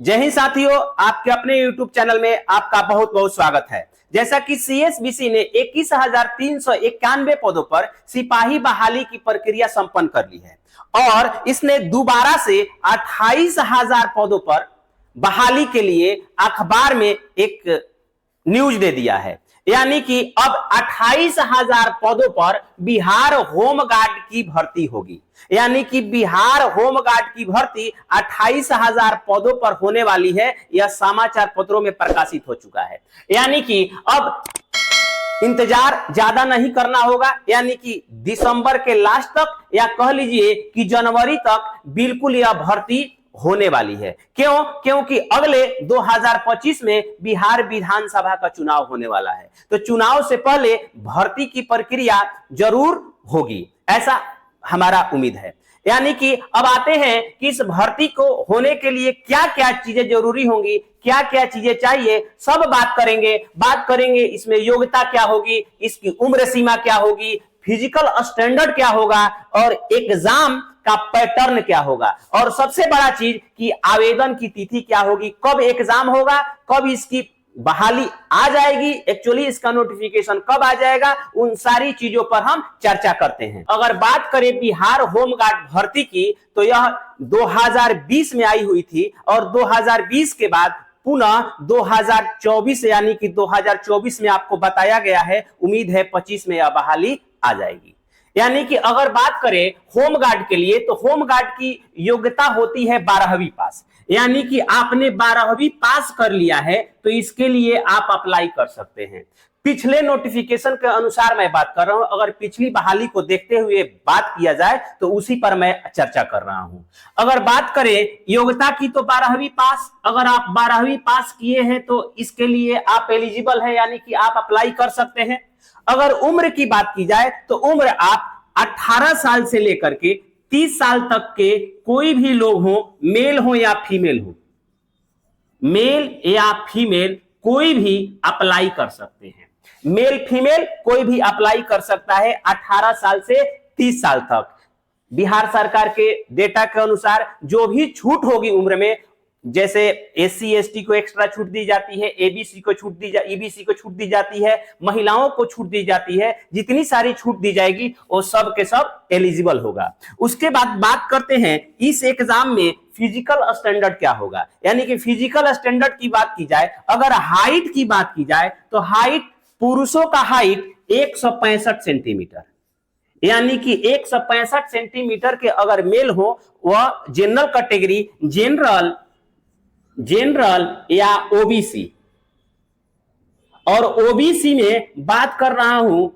जय हिंद साथियों, आपके अपने YouTube चैनल में आपका बहुत बहुत स्वागत है। जैसा कि CSBC ने 21,391 पदों पर सिपाही बहाली की प्रक्रिया संपन्न कर ली है और इसने दोबारा से 28,000 पदों पर बहाली के लिए अखबार में एक न्यूज दे दिया है। यानी कि अब 28,000 पदों पर बिहार होमगार्ड की भर्ती होगी। यानी कि बिहार होमगार्ड की भर्ती 28,000 पदों पर होने वाली है। यह समाचार पत्रों में प्रकाशित हो चुका है। यानी कि अब इंतजार ज्यादा नहीं करना होगा। यानी कि दिसंबर के लास्ट तक या कह लीजिए कि जनवरी तक बिल्कुल यह भर्ती होने वाली है। क्यों? क्योंकि अगले 2025 में बिहार विधानसभा का चुनाव होने वाला है, तो चुनाव से पहले भर्ती की प्रक्रिया जरूर होगी, ऐसा हमारा उम्मीद है। यानी कि अब आते हैं कि इस भर्ती को होने के लिए क्या क्या चीजें जरूरी होंगी, क्या क्या चीजें चाहिए, सब बात करेंगे। इसमें योग्यता क्या होगी, इसकी उम्र सीमा क्या होगी, फिजिकल स्टैंडर्ड क्या होगा और एग्जाम का पैटर्न क्या होगा, और सबसे बड़ा चीज कि आवेदन की तिथि क्या होगी, कब एग्जाम होगा, कब इसकी बहाली आ जाएगी, एक्चुअली इसका नोटिफिकेशन कब आ जाएगा, उन सारी चीजों पर हम चर्चा करते हैं। अगर बात करें बिहार होमगार्ड भर्ती की, तो यह 2020 में आई हुई थी और 2020 के बाद पुनः 2024 यानी कि 2024 में आपको बताया गया है, उम्मीद है 25 में यह बहाली आ जाएगी। यानी कि अगर बात करें होमगार्ड के लिए, तो होमगार्ड की योग्यता होती है 12वीं पास। यानी कि आपने 12वीं पास कर लिया है तो इसके लिए आप अप्लाई कर सकते हैं। पिछले नोटिफिकेशन के अनुसार मैं बात कर रहा हूं, अगर पिछली बहाली को देखते हुए बात किया जाए तो उसी पर मैं चर्चा कर रहा हूं। अगर बात करें योग्यता की, तो 12वीं पास, अगर आप 12वीं पास किए हैं तो इसके लिए आप एलिजिबल है, यानी कि आप अप्लाई कर सकते हैं। अगर उम्र की बात की जाए तो उम्र आप 18 साल से लेकर के 30 साल तक के कोई भी लोग हो, मेल हो या फीमेल हो, मेल या फीमेल कोई भी अप्लाई कर सकते हैं। मेल फीमेल कोई भी अप्लाई कर सकता है 18 साल से 30 साल तक। बिहार सरकार के डेटा के अनुसार जो भी छूट होगी उम्र में, जैसे SC ST को एक्स्ट्रा छूट दी जाती है, ABC को छूट दी EBC को छूट दी जाती है, महिलाओं को छूट दी जाती है, जितनी सारी छूट दी जाएगी वो सब के सब एलिजिबल होगा। उसके बाद बात करते हैं इस एग्जाम में फिजिकल स्टैंडर्ड क्या होगा। यानी कि फिजिकल स्टैंडर्ड की बात की जाए, अगर हाइट की बात की जाए तो हाइट, पुरुषों का हाइट 165 सेंटीमीटर, यानी कि 165 सेंटीमीटर के अगर मेल हो, वह जनरल कैटेगरी, जनरल या OBC, और OBC में बात कर रहा हूं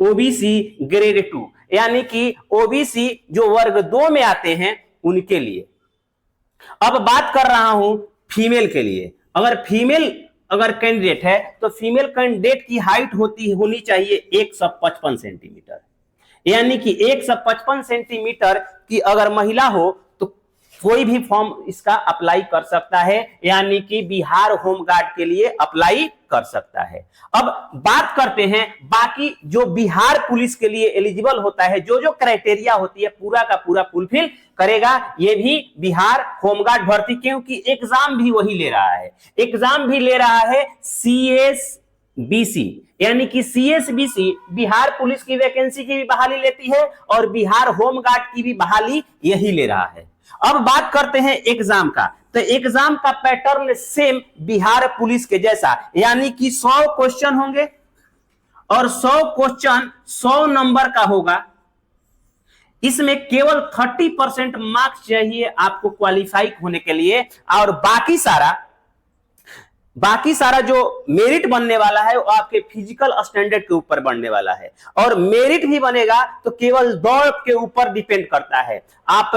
OBC ग्रेड 2, यानी कि OBC जो वर्ग 2 में आते हैं उनके लिए। अब बात कर रहा हूं फीमेल के लिए। अगर कैंडिडेट है तो फीमेल कैंडिडेट की हाइट होनी चाहिए 155 सेंटीमीटर, यानी कि 155 सेंटीमीटर की अगर महिला हो तो कोई भी फॉर्म इसका अप्लाई कर सकता है, यानी कि बिहार होमगार्ड के लिए अप्लाई कर सकता है। अब बात करते हैं बाकी जो बिहार पुलिस के लिए एलिजिबल होता है, जो क्राइटेरिया होती है पूरा का पूरा फुलफिल करेगा ये भी बिहार होमगार्ड भर्ती, क्योंकि एग्जाम भी वही ले रहा है। एग्जाम भी ले रहा है CSBC, यानी कि CSBC बिहार पुलिस की वैकेंसी की भी बहाली लेती है और बिहार होमगार्ड की भी बहाली यही ले रहा है। अब बात करते हैं एग्जाम का, तो एग्जाम का पैटर्न सेम बिहार पुलिस के जैसा, यानी कि 100 क्वेश्चन होंगे और 100 क्वेश्चन 100 नंबर का होगा। इसमें केवल 30% मार्क्स चाहिए आपको क्वालिफाई होने के लिए, और बाकी सारा जो मेरिट बनने वाला है वो आपके फिजिकल स्टैंडर्ड के ऊपर बनने वाला है। और मेरिट भी बनेगा तो केवल दौड़ के ऊपर डिपेंड करता है, आप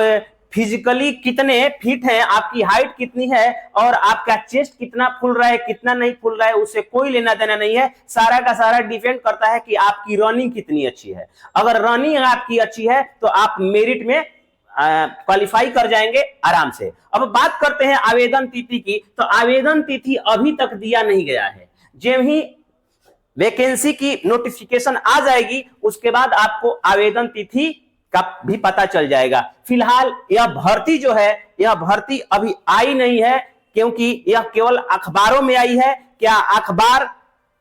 फिजिकली कितने फिट हैं, आपकी हाइट कितनी है और आपका चेस्ट कितना फूल रहा है, कितना नहीं फूल रहा है, उससे कोई लेना देना नहीं है। सारा का सारा डिपेंड करता है कि आपकी रनिंग कितनी अच्छी है। अगर रनिंग आपकी अच्छी है तो आप मेरिट में क्वालिफाई कर जाएंगे आराम से। अब बात करते हैं आवेदन तिथि की, तो आवेदन तिथि अभी तक दिया नहीं गया है। जब ही वैकेंसी की नोटिफिकेशन आ जाएगी उसके बाद आपको आवेदन तिथि का भी पता चल जाएगा। फिलहाल यह भर्ती जो है, यह भर्ती अभी आई नहीं है, क्योंकि यह केवल अखबारों में आई है। क्या अखबार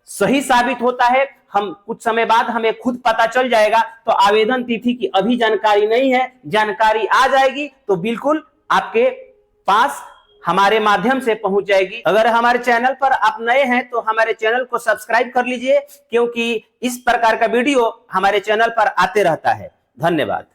सही साबित होता है, हम कुछ समय बाद हमें खुद पता चल जाएगा। तो आवेदन तिथि की अभी जानकारी नहीं है, जानकारी आ जाएगी तो बिल्कुल आपके पास हमारे माध्यम से पहुंच जाएगी। अगर हमारे चैनल पर आप नए हैं तो हमारे चैनल को सब्सक्राइब कर लीजिए, क्योंकि इस प्रकार का वीडियो हमारे चैनल पर आते रहता है। धन्यवाद।